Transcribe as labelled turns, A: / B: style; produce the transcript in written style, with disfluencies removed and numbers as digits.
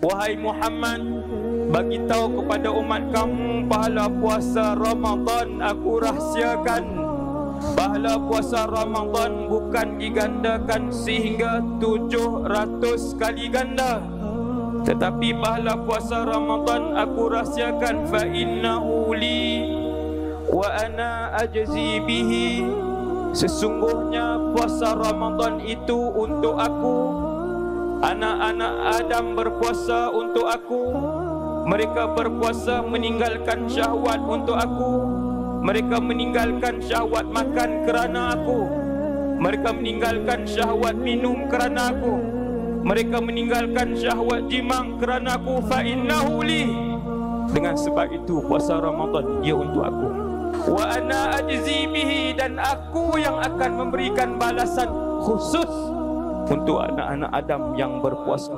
A: Wahai Muhammad, bagi tahu kepada umat kamu pahala puasa Ramadan aku rahsiakan. Pahala puasa Ramadan bukan digandakan sehingga 700 kali ganda, tetapi pahala puasa Ramadan aku rahsiakan. Fa innahu li wa ana ajzi bihi. Sesungguhnya puasa Ramadan itu untuk aku. Anak-anak Adam berpuasa untuk aku. Mereka berpuasa meninggalkan syahwat untuk aku. Mereka meninggalkan syahwat makan kerana aku. Mereka meninggalkan syahwat minum kerana aku. Mereka meninggalkan syahwat jimang kerana aku. Fa innahu li. Dengan sebab itu puasa Ramadan ia untuk aku. Wa ana ajzi bihi, dan aku yang akan memberikan balasan khusus untuk anak-anak Adam yang berpuasa.